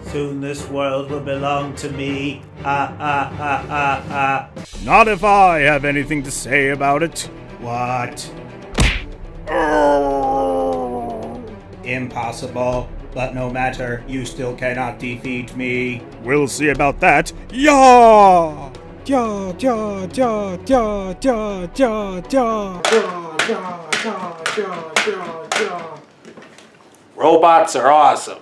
Soon this world will belong to me. Ah. Not if I have anything to say about it. What? Impossible. But no matter, you still cannot defeat me. We'll see about that. Yeah! Ja, ja, ja, ja, ja, ja, ja. Robots are awesome.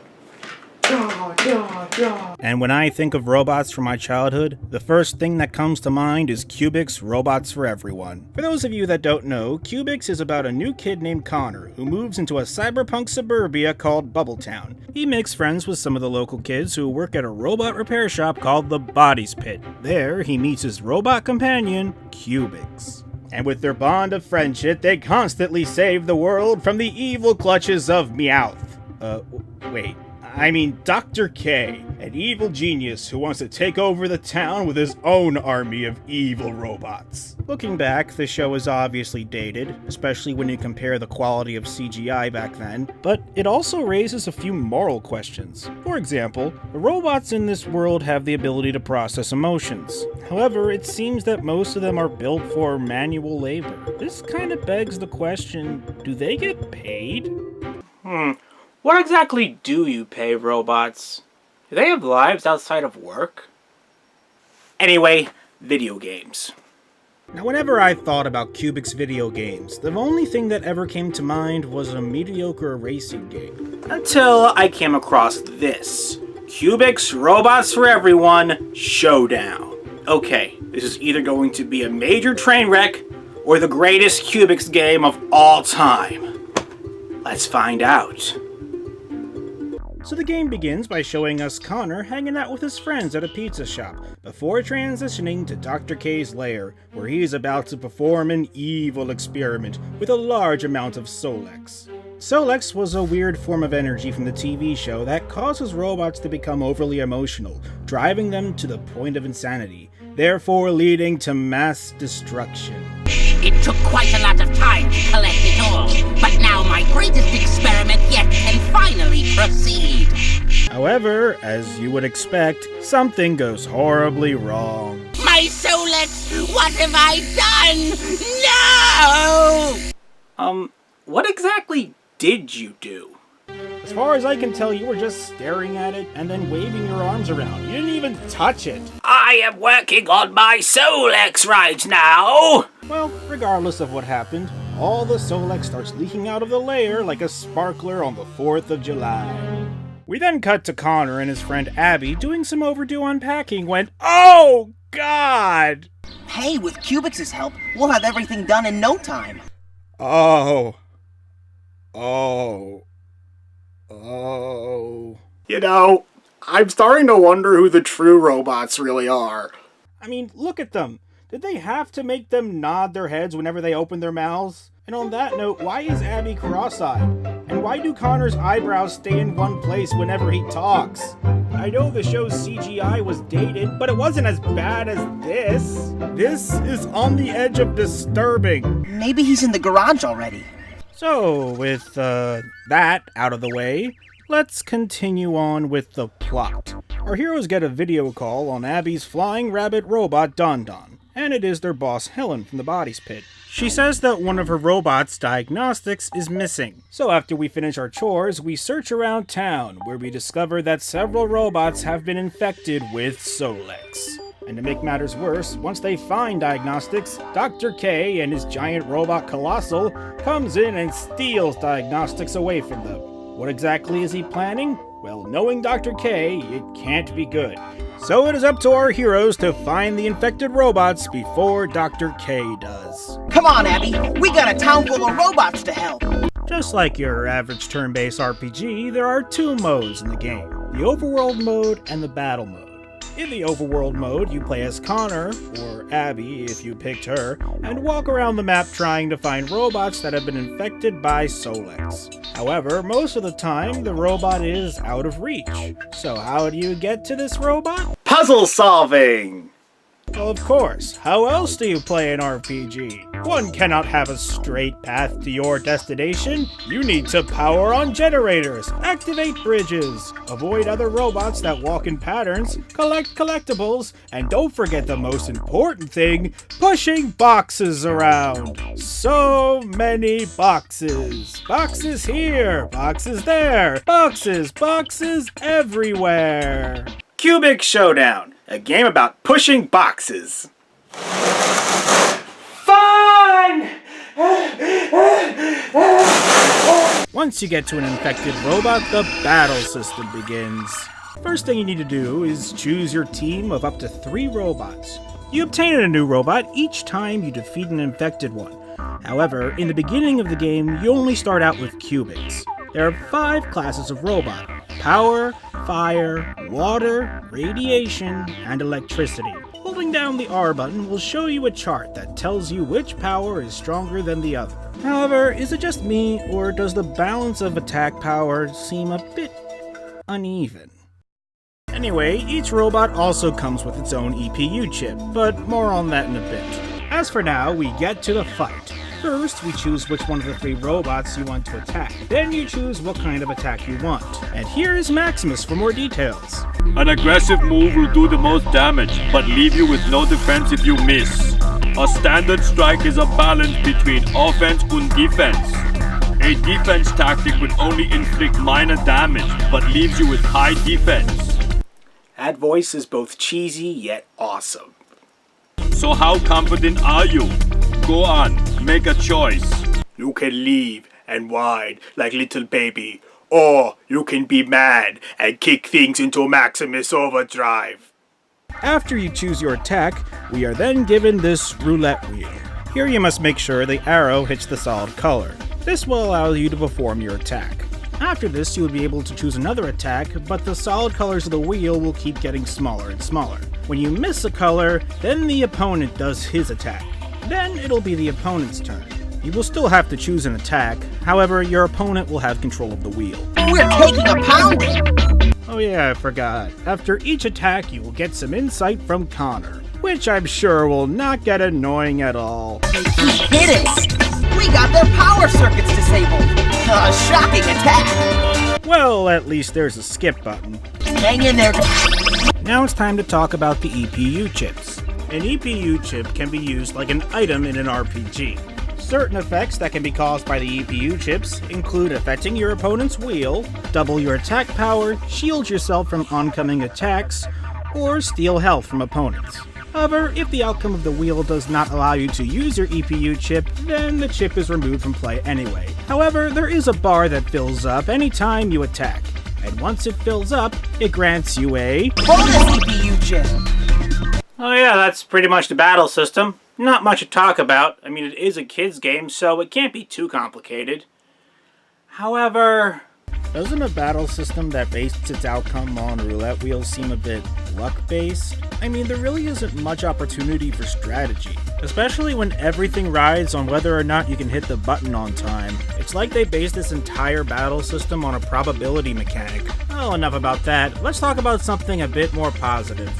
And when I think of robots from my childhood, the first thing that comes to mind is Cubix Robots for Everyone. For those of you that don't know, Cubix is about a new kid named Connor who moves into a cyberpunk suburbia called Bubbletown. He makes friends with some of the local kids who work at a robot repair shop called the Bodies Pit. There, he meets his robot companion, Cubix. And with their bond of friendship, they constantly save the world from the evil clutches of Meowth. I mean Dr. K, an evil genius who wants to take over the town with his own army of evil robots. Looking back, the show is obviously dated, especially when you compare the quality of CGI back then, but it also raises a few moral questions. For example, the robots in this world have the ability to process emotions. However, it seems that most of them are built for manual labor. This kind of begs the question, do they get paid? What exactly do you pay robots? Do they have lives outside of work? Anyway, video games. Now, whenever I thought about Cubix video games, the only thing that ever came to mind was a mediocre racing game. Until I came across this. Cubix Robots for Everyone Showdown. Okay, this is either going to be a major train wreck or the greatest Cubix game of all time. Let's find out. So the game begins by showing us Connor hanging out with his friends at a pizza shop, before transitioning to Dr. K's lair, where he is about to perform an evil experiment with a large amount of Solex. Solex was a weird form of energy from the TV show that causes robots to become overly emotional, driving them to the point of insanity, therefore leading to mass destruction. It took quite a lot of time to collect it all, but now my greatest experiment yet can finally proceed. However, as you would expect, something goes horribly wrong. My Solex, what have I done? No! What exactly did you do? As far as I can tell, you were just staring at it and then waving your arms around. You didn't even touch it. I am working on my Solex right now! Well, regardless of what happened, all the Solex starts leaking out of the lair like a sparkler on the 4th of July. We then cut to Connor and his friend Abby doing some overdue unpacking when, oh God! Hey, with Cubix's help, we'll have everything done in no time. Oh. You know, I'm starting to wonder who the true robots really are. I mean, look at them. Did they have to make them nod their heads whenever they open their mouths? And on that note, why is Abby cross-eyed? And why do Connor's eyebrows stay in one place whenever he talks? I know the show's CGI was dated, but it wasn't as bad as this. This is on the edge of disturbing. Maybe he's in the garage already. So, with that out of the way, let's continue on with the plot. Our heroes get a video call on Abby's flying rabbit robot Don Don, and it is their boss Helen from the Bodies Pit. She says that one of her robot's diagnostics is missing. So after we finish our chores, we search around town, where we discover that several robots have been infected with Solex. And to make matters worse, once they find diagnostics, Dr. K and his giant robot Colossal comes in and steals diagnostics away from them. What exactly is he planning? Well, knowing Dr. K, it can't be good. So it is up to our heroes to find the infected robots before Dr. K does. Come on, Abby. We got a town full of robots to help. Just like your average turn-based RPG, there are two modes in the game, the Overworld mode and the Battle mode. In the Overworld mode, you play as Connor, or Abby if you picked her, and walk around the map trying to find robots that have been infected by Solex. However, most of the time, the robot is out of reach. So how do you get to this robot? Puzzle solving! Well, of course. How else do you play an RPG? One cannot have a straight path to your destination. You need to power on generators, activate bridges, avoid other robots that walk in patterns, collect collectibles, and don't forget the most important thing, pushing boxes around. So many boxes. Boxes here, boxes there, boxes everywhere. Cubix Showdown, a game about pushing boxes. Fun! Once you get to an infected robot, the battle system begins. First thing you need to do is choose your team of up to 3 robots. You obtain a new robot each time you defeat an infected one. However, in the beginning of the game, you only start out with Cubix. There are 5 classes of robot: power, fire, water, radiation, and electricity. Holding down the R button will show you a chart that tells you which power is stronger than the other. However, is it just me, or does the balance of attack power seem a bit uneven? Anyway, each robot also comes with its own EPU chip, but more on that in a bit. As for now, we get to the fight. First, we choose which one of the 3 robots you want to attack. Then you choose what kind of attack you want. And here is Maximus for more details. An aggressive move will do the most damage, but leave you with no defense if you miss. A standard strike is a balance between offense and defense. A defense tactic will only inflict minor damage, but leaves you with high defense. That voice is both cheesy yet awesome. So how confident are you? Go on, make a choice. You can leave and whine like little baby, or you can be mad and kick things into Maximus Overdrive. After you choose your attack, we are then given this roulette wheel. Here you must make sure the arrow hits the solid color. This will allow you to perform your attack. After this, you will be able to choose another attack, but the solid colors of the wheel will keep getting smaller and smaller. When you miss a color, then the opponent does his attack. Then it'll be the opponent's turn. You will still have to choose an attack, however, your opponent will have control of the wheel. We're taking a pounding! Oh yeah, I forgot. After each attack, you will get some insight from Connor, which I'm sure will not get annoying at all. He hit us! We got their power circuits disabled! A shocking attack! Well, at least there's a skip button. Hang in there. Now it's time to talk about the EPU chips. An EPU chip can be used like an item in an RPG. Certain effects that can be caused by the EPU chips include affecting your opponent's wheel, double your attack power, shield yourself from oncoming attacks, or steal health from opponents. However, if the outcome of the wheel does not allow you to use your EPU chip, then the chip is removed from play anyway. However, there is a bar that fills up anytime you attack, and once it fills up, it grants you a bonus EPU chip! Oh yeah, that's pretty much the battle system. Not much to talk about. I mean, it is a kid's game, so it can't be too complicated. However... Doesn't a battle system that bases its outcome on roulette wheels seem a bit luck-based? I mean, there really isn't much opportunity for strategy, especially when everything rides on whether or not you can hit the button on time. It's like they based this entire battle system on a probability mechanic. Well, enough about that. Let's talk about something a bit more positive.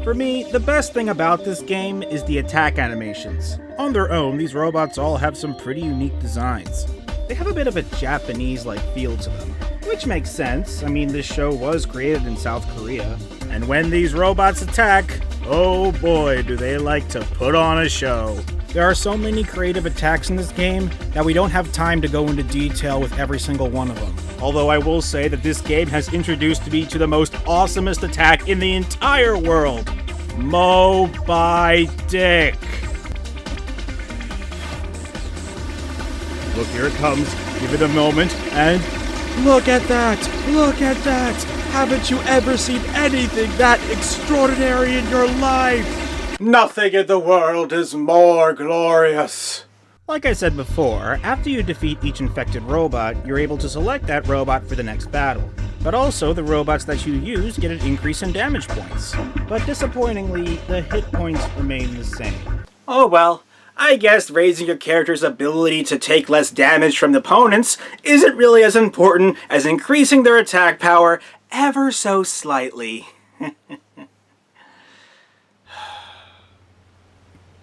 For me, the best thing about this game is the attack animations. On their own, these robots all have some pretty unique designs. They have a bit of a Japanese-like feel to them, which makes sense. I mean, this show was created in South Korea. And when these robots attack, oh boy, do they like to put on a show. There are so many creative attacks in this game that we don't have time to go into detail with every single one of them. Although I will say that this game has introduced me to the most awesomest attack in the entire world, Moby Dick. Look, here it comes. Give it a moment, and Look at that! Look at that! Haven't you ever seen anything that extraordinary in your life? Nothing in the world is more glorious. Like I said before, after you defeat each infected robot, you're able to select that robot for the next battle. But also, the robots that you use get an increase in damage points. But disappointingly, the hit points remain the same. Oh well, I guess raising your character's ability to take less damage from opponents isn't really as important as increasing their attack power ever so slightly.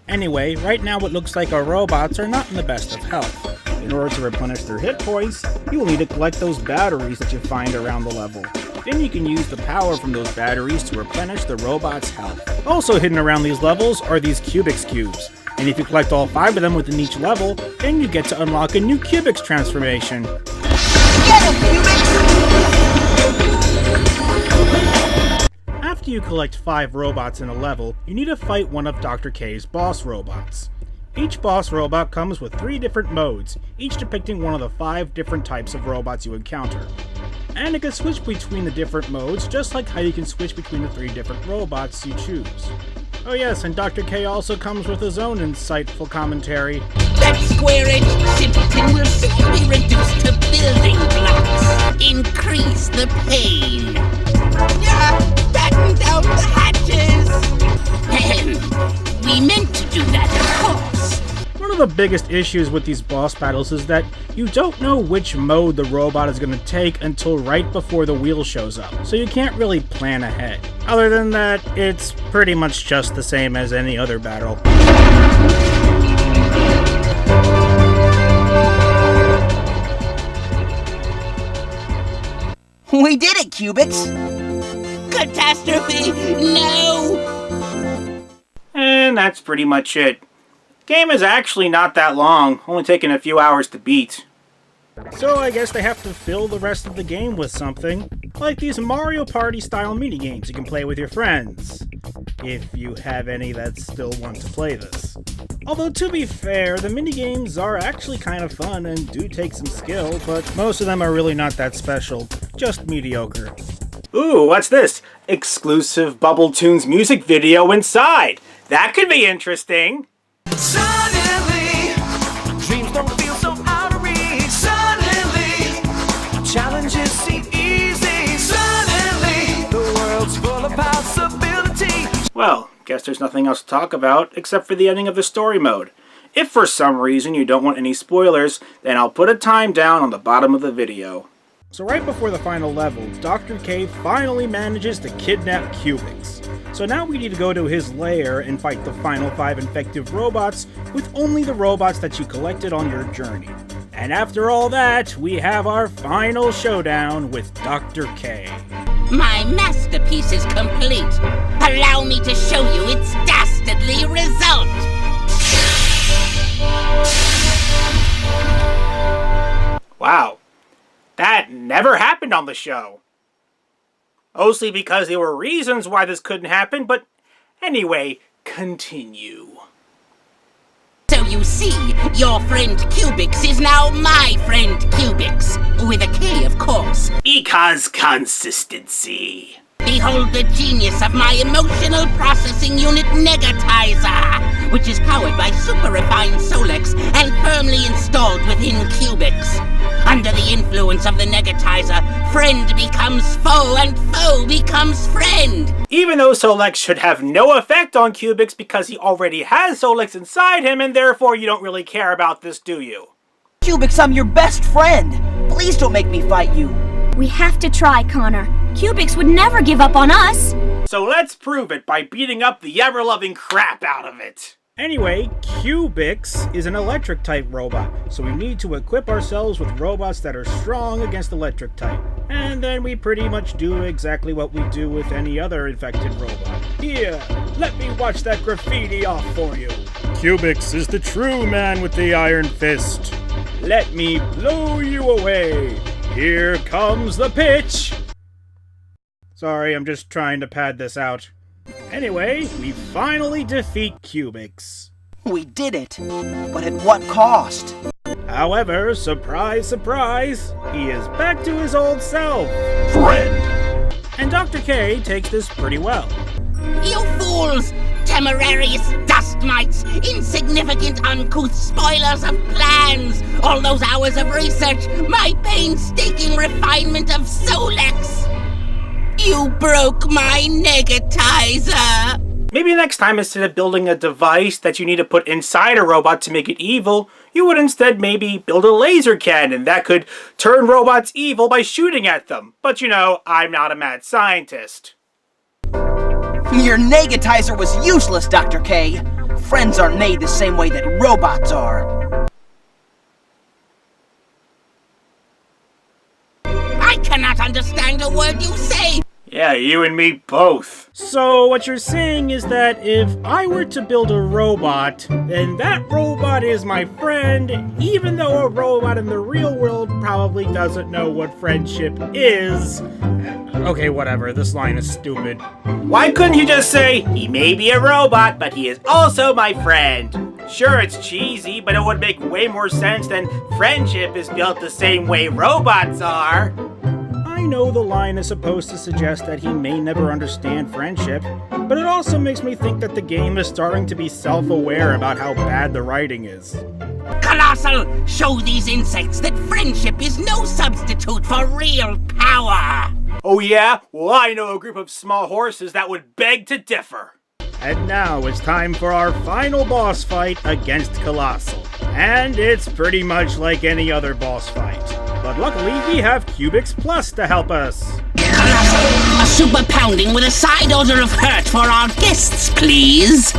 Anyway, right now it looks like our robots are not in the best of health. In order to replenish their hit points, you will need to collect those batteries that you find around the level. Then you can use the power from those batteries to replenish the robot's health. Also hidden around these levels are these Cubix cubes. And if you collect all 5 of them within each level, then you get to unlock a new Cubix transformation. Get him, Cubix! After you collect 5 robots in a level, you need to fight one of Dr. K's boss robots. Each boss robot comes with 3 different modes, each depicting one of the 5 different types of robots you encounter. And it can switch between the different modes, just like how you can switch between the 3 different robots you choose. Oh yes, and Dr. K also comes with his own insightful commentary. That square-edged simpleton will soon be reduced to building blocks. Increase the pain. Batten down the hatches. We meant to do that, of course. One of the biggest issues with these boss battles is that you don't know which mode the robot is going to take until right before the wheel shows up, so you can't really plan ahead. Other than that, it's pretty much just the same as any other battle. We did it, Cubix! Catastrophe! No! And that's pretty much it. Game is actually not that long, only taking a few hours to beat. So I guess they have to fill the rest of the game with something, like these Mario Party style minigames you can play with your friends, if you have any that still want to play this. Although to be fair, the minigames are actually kind of fun and do take some skill, but most of them are really not that special, just mediocre. Ooh, what's this? Exclusive Bubble Tunes music video inside! That could be interesting! Suddenly, dreams don't feel so out of reach. Suddenly, challenges seem easy. Suddenly, the world's full of possibility. Well, guess there's nothing else to talk about except for the ending of the story mode. If for some reason you don't want any spoilers, then I'll put a time down on the bottom of the video. So right before the final level, Dr. K finally manages to kidnap Cubix. So now we need to go to his lair and fight the final 5 infective robots with only the robots that you collected on your journey. And after all that, we have our final showdown with Dr. K. My masterpiece is complete. Allow me to show you its dastardly result. Wow. That never happened on the show. Mostly because there were reasons why this couldn't happen, but anyway, continue. So you see, your friend Cubix is now my friend Cubix. With a K, of course. Because consistency. Behold the genius of my emotional processing unit Negatizer, which is powered by super refined Solex and firmly installed within Cubix. Under the influence of the Negatizer, friend becomes foe and foe becomes friend. Even though Solex should have no effect on Cubix because he already has Solex inside him and therefore you don't really care about this, do you? Cubix, I'm your best friend! Please don't make me fight you! We have to try, Connor. Cubix would never give up on us! So let's prove it by beating up the ever-loving crap out of it! Anyway, Cubix is an electric type robot, so we need to equip ourselves with robots that are strong against electric type. And then we pretty much do exactly what we do with any other infected robot. Here, let me watch that graffiti off for you. Cubix is the true man with the iron fist. Let me blow you away. Here comes the pitch. Sorry, I'm just trying to pad this out. Anyway, we finally defeat Cubix. We did it! But at what cost? However, surprise, surprise, he is back to his old self. Friend. And Dr. K takes this pretty well. You fools! Temerarious dust mites! Insignificant, uncouth spoilers of plans! All those hours of research! My painstaking refinement of Solex! You broke my negatizer! Maybe next time, instead of building a device that you need to put inside a robot to make it evil, you would instead maybe build a laser cannon that could turn robots evil by shooting at them. But you know, I'm not a mad scientist. Your negatizer was useless, Dr. K. Friends aren't made the same way that robots are. I cannot understand a word you say! Yeah, you and me both. So what you're saying is that if I were to build a robot, then that robot is my friend, even though a robot in the real world probably doesn't know what friendship is. Okay, whatever, this line is stupid. Why couldn't you just say, he may be a robot, but he is also my friend? Sure, it's cheesy, but it would make way more sense than friendship is built the same way robots are. I know the line is supposed to suggest that he may never understand friendship, but it also makes me think that the game is starting to be self-aware about how bad the writing is. Colossal, show these insects that friendship is no substitute for real power! Oh yeah? Well, I know a group of small horses that would beg to differ. And now it's time for our final boss fight against Colossal. And it's pretty much like any other boss fight. But luckily, we have Cubix Plus to help us. Colossal, a super pounding with a side order of hurt for our guests, please.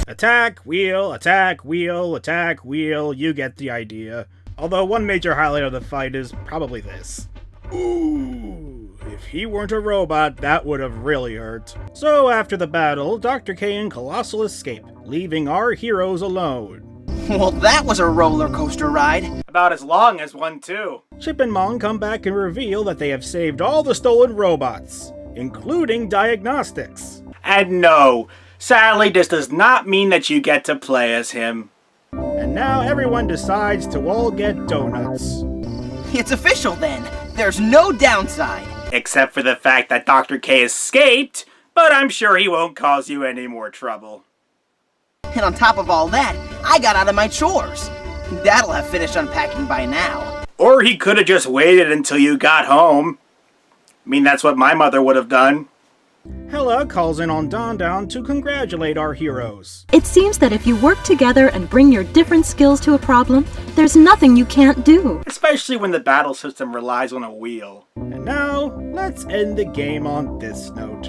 Attack, wheel, attack, wheel, attack, wheel, you get the idea. Although one major highlight of the fight is probably this. Ooh, if he weren't a robot, that would have really hurt. So after the battle, Dr. K and Colossal escape, leaving our heroes alone. Well, that was a roller coaster ride. About as long as one, too. Chip and Mong come back and reveal that they have saved all the stolen robots, including diagnostics. And no, sadly this does not mean that you get to play as him. And now everyone decides to all get donuts. It's official then. There's no downside. Except for the fact that Dr. K escaped, but I'm sure he won't cause you any more trouble. And on top of all that, I got out of my chores. That'll have finished unpacking by now. Or he could have just waited until you got home. I mean, that's what my mother would have done. Hella calls in on Don to congratulate our heroes. It seems that if you work together and bring your different skills to a problem, there's nothing you can't do. Especially when the battle system relies on a wheel. And now, let's end the game on this note.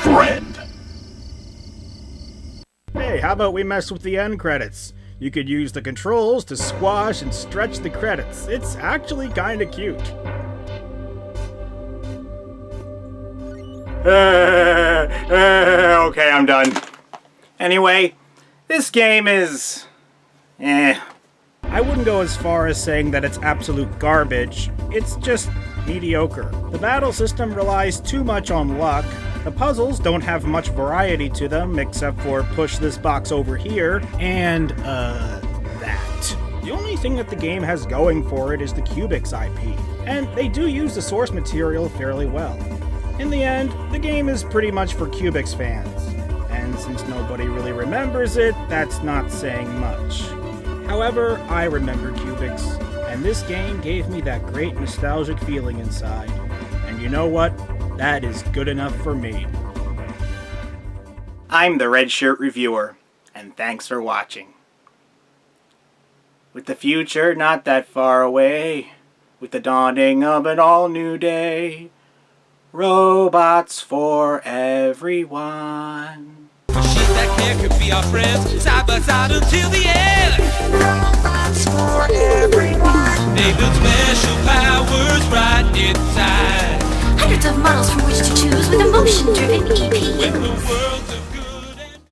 Friend. Hey, how about we mess with the end credits? You could use the controls to squash and stretch the credits. It's actually kinda cute. Okay, I'm done. Anyway, this game is... I wouldn't go as far as saying that it's absolute garbage. It's just mediocre. The battle system relies too much on luck. The puzzles don't have much variety to them, except for push this box over here, and, that. The only thing that the game has going for it is the Cubix IP, and they do use the source material fairly well. In the end, the game is pretty much for Cubix fans, and since nobody really remembers it, that's not saying much. However, I remember Cubix, and this game gave me that great nostalgic feeling inside. And you know what? That is good enough for me. I'm the Redshirt Reviewer, and thanks for watching. With the future not that far away, with the dawning of an all-new day, robots for everyone. Machines that care could be our friends, side by side until the end. Robots for everyone. They build special powers right inside. Hundreds of models from which to choose with emotion-driven EP. When the world's